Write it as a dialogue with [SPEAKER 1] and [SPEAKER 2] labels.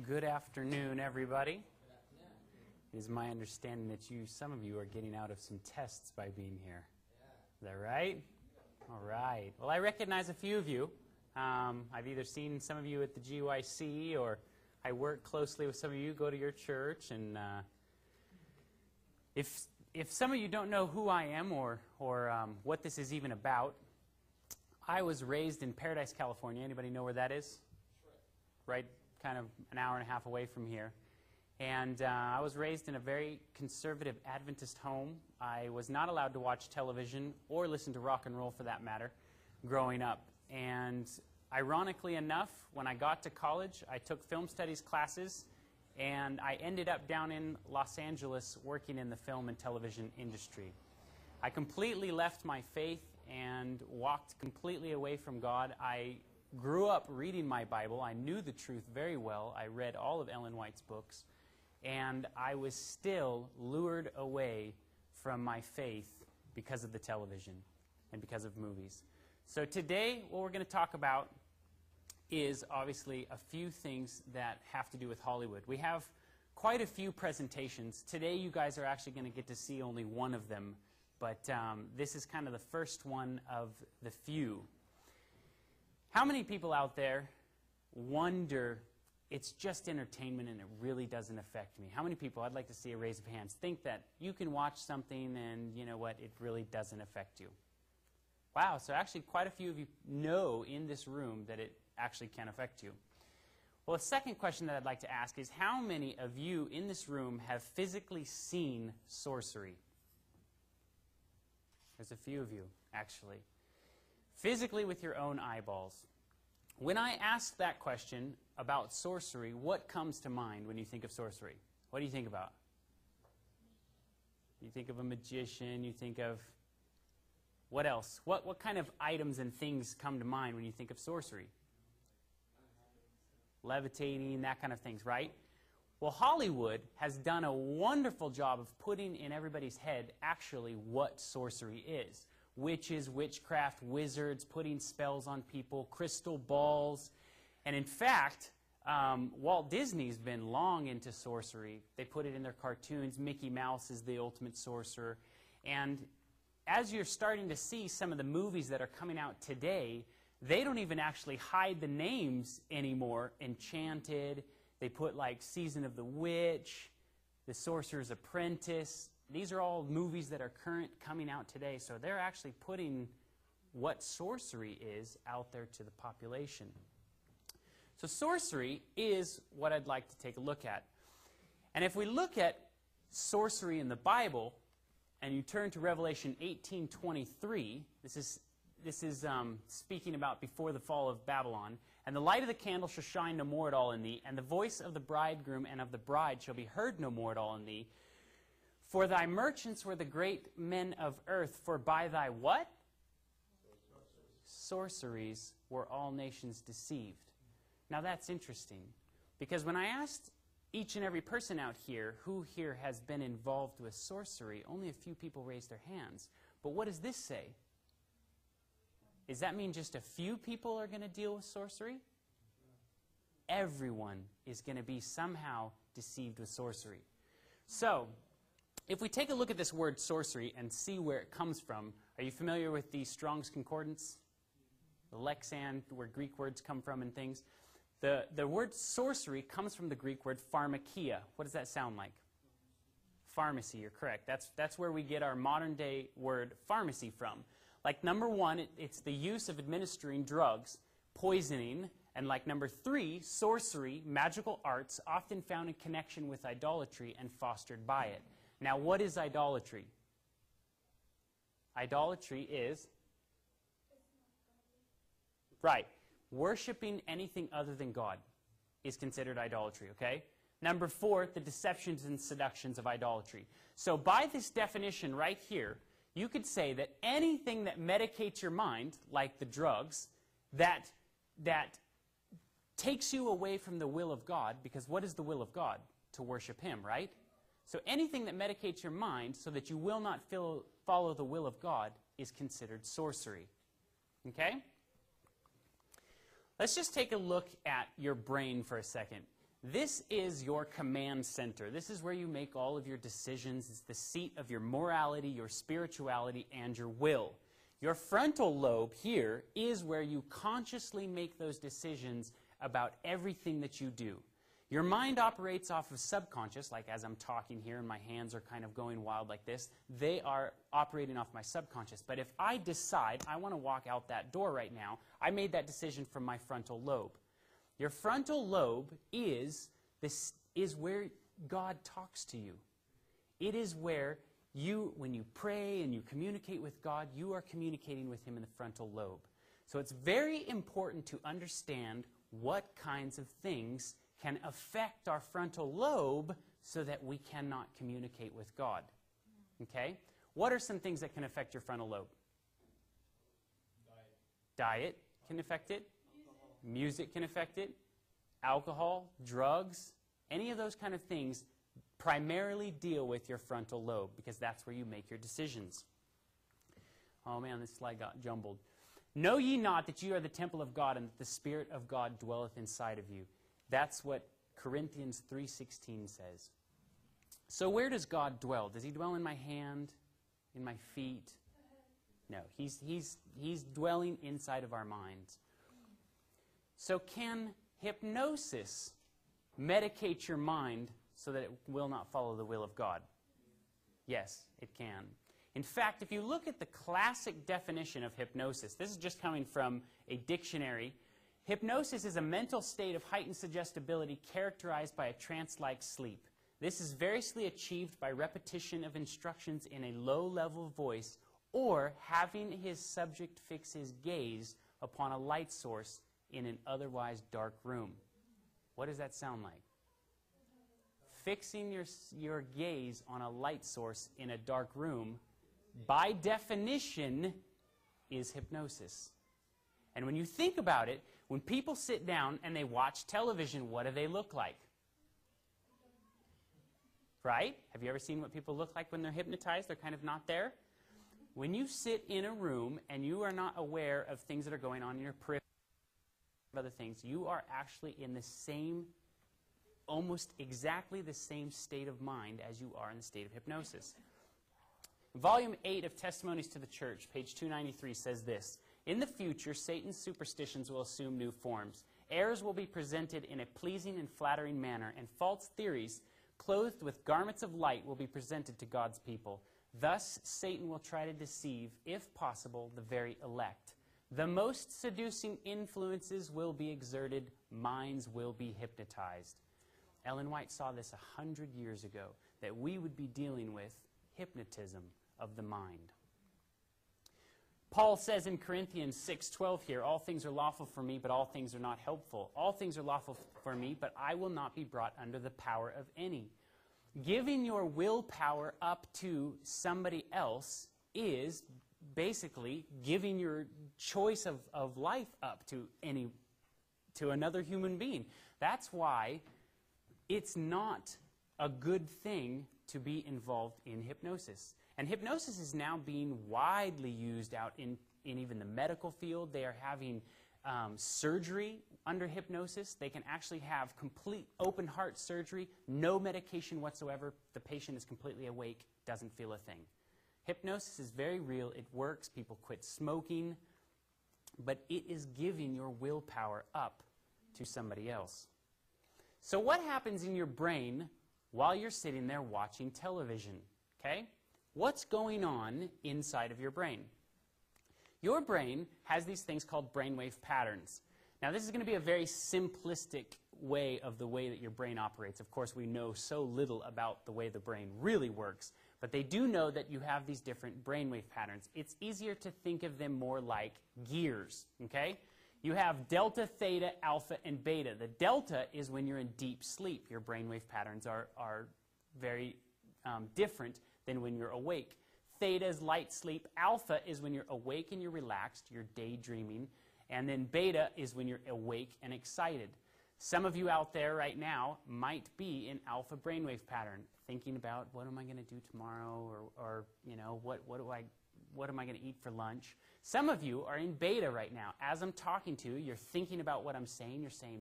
[SPEAKER 1] Good afternoon, everybody. It is my understanding that some of you are getting out of some tests by being here. Is that right? All right. Well, I recognize a few of you. I've either seen some of you at the GYC, or I work closely with some of you, go to your church. And if some of you don't know who I am or what this is even about, I was raised in Paradise, California. Anybody know where that is? Right, kind of an hour and a half away from here. And I was raised in a very conservative Adventist home. I was not allowed to watch television or listen to rock and roll, for that matter, growing up. And ironically enough, when I got to college, I took film studies classes, and I ended up down in Los Angeles working in the film and television industry. I completely left my faith and walked completely away from God. I grew up reading my Bible. I knew the truth very well. I read all of Ellen White's books. And I was still lured away from my faith because of the television and because of movies. So today, what we're going to talk about is obviously a few things that have to do with Hollywood. We have quite a few presentations. Today, you guys are actually going to get to see only one of them. But this is kind of the first one of the few. How many people out there wonder, it's just entertainment and it really doesn't affect me? How many people, I'd like to see a raise of hands, think that you can watch something and, you know what, it really doesn't affect you? Wow, so actually quite a few of you know in this room that it actually can affect you. Well, the second question that I'd like to ask is, how many of you in this room have physically seen sorcery? There's a few of you, actually. Physically with your own eyeballs. When I ask that question about sorcery, what comes to mind when you think of sorcery? What do you think about? You think of a magician, you think of... What else? What kind of items and things come to mind when you think of sorcery? Levitating, that kind of things, right? Well, Hollywood has done a wonderful job of putting in everybody's head actually what sorcery is. Witches, witchcraft, wizards, putting spells on people, crystal balls. And in fact, Walt Disney's been long into sorcery. They put it in their cartoons. Mickey Mouse is the ultimate sorcerer. And as you're starting to see some of the movies that are coming out today, they don't even actually hide the names anymore. Enchanted, they put like Season of the Witch, The Sorcerer's Apprentice. These are all movies that are coming out today, so they're actually putting what sorcery is out there to the population. So sorcery is what I'd like to take a look at. And if we look at sorcery in the Bible, and you turn to Revelation 18:23, this is speaking about before the fall of Babylon. And the light of the candle shall shine no more at all in thee, and the voice of the bridegroom and of the bride shall be heard no more at all in thee. For thy merchants were the great men of earth, for by thy what? Sorceries were all nations deceived. Now that's interesting, because when I asked each and every person out here who here has been involved with sorcery, only a few people raised their hands. But what does this say? Does that mean just a few people are going to deal with sorcery? Everyone is going to be somehow deceived with sorcery. So, if we take a look at this word sorcery and see where it comes from, are you familiar with the Strong's Concordance? The lexan, where Greek words come from and things. The word sorcery comes from the Greek word pharmakia. What does that sound like? Pharmacy, you're correct. That's where we get our modern day word pharmacy from. Like number one, it's the use of administering drugs, poisoning, and like number three, sorcery, magical arts, often found in connection with idolatry and fostered by it. Now, what is idolatry? Idolatry is? Right. Worshipping anything other than God is considered idolatry, okay? Number four, the deceptions and seductions of idolatry. So by this definition right here, you could say that anything that medicates your mind, like the drugs, that takes you away from the will of God, because what is the will of God? To worship Him, right? So anything that medicates your mind so that you will not follow the will of God is considered sorcery. Okay? Let's just take a look at your brain for a second. This is your command center. This is where you make all of your decisions. It's the seat of your morality, your spirituality, and your will. Your frontal lobe here is where you consciously make those decisions about everything that you do. Your mind operates off of subconscious, like as I'm talking here and my hands are kind of going wild like this. They are operating off my subconscious. But if I decide I want to walk out that door right now, I made that decision from my frontal lobe. Your frontal lobe is where God talks to you. It is where when you pray and you communicate with God, you are communicating with Him in the frontal lobe. So it's very important to understand what kinds of things can affect our frontal lobe so that we cannot communicate with God. Okay? What are some things that can affect your frontal lobe? Diet can affect it. Music can affect it. Alcohol, drugs, any of those kind of things primarily deal with your frontal lobe because that's where you make your decisions. Oh man, this slide got jumbled. Know ye not that you are the temple of God and that the Spirit of God dwelleth inside of you? That's what Corinthians 3:16 says. So where does God dwell? Does He dwell in my hand, in my feet? No, He's dwelling inside of our minds. So can hypnosis medicate your mind so that it will not follow the will of God? Yes, it can. In fact, if you look at the classic definition of hypnosis, this is just coming from a dictionary. Hypnosis is a mental state of heightened suggestibility characterized by a trance-like sleep. This is variously achieved by repetition of instructions in a low-level voice or having his subject fix his gaze upon a light source in an otherwise dark room. What does that sound like? Fixing your gaze on a light source in a dark room, by definition, is hypnosis. And when you think about it, when people sit down and they watch television, what do they look like? Right? Have you ever seen what people look like when they're hypnotized? They're kind of not there. When you sit in a room and you are not aware of things that are going on in your periphery, other things, you are actually in the same, almost exactly the same state of mind as you are in the state of hypnosis. Volume 8 of Testimonies to the Church, page 293, says this: in the future, Satan's superstitions will assume new forms. Errors will be presented in a pleasing and flattering manner, and false theories, clothed with garments of light, will be presented to God's people. Thus, Satan will try to deceive, if possible, the very elect. The most seducing influences will be exerted. Minds will be hypnotized. Ellen White saw this 100 years ago, that we would be dealing with hypnotism of the mind. Paul says in Corinthians 6:12 here, all things are lawful for me, but all things are not helpful. All things are lawful for me, but I will not be brought under the power of any. Giving your willpower up to somebody else is basically giving your choice of life up to another human being. That's why it's not a good thing to be involved in hypnosis. And hypnosis is now being widely used out in even the medical field. They are having surgery under hypnosis. They can actually have complete open heart surgery, no medication whatsoever. The patient is completely awake, doesn't feel a thing. Hypnosis is very real. It works. People quit smoking. But it is giving your willpower up to somebody else. So what happens in your brain while you're sitting there watching television? Okay? What's going on inside of your brain? Your brain has these things called brainwave patterns. Now, this is going to be a very simplistic way of the way that your brain operates. Of course, we know so little about the way the brain really works, but they do know that you have these different brainwave patterns. It's easier to think of them more like gears, okay? You have delta, theta, alpha, and beta. The delta is when you're in deep sleep. Your brainwave patterns are very different than when you're awake. Theta is light sleep. Alpha is when you're awake and you're relaxed, you're daydreaming. And then beta is when you're awake and excited. Some of you out there right now might be in alpha brainwave pattern, thinking about what am I going to do tomorrow, or you know, what am I going to eat for lunch. Some of you are in beta right now. As I'm talking to you, you're thinking about what I'm saying. You're saying,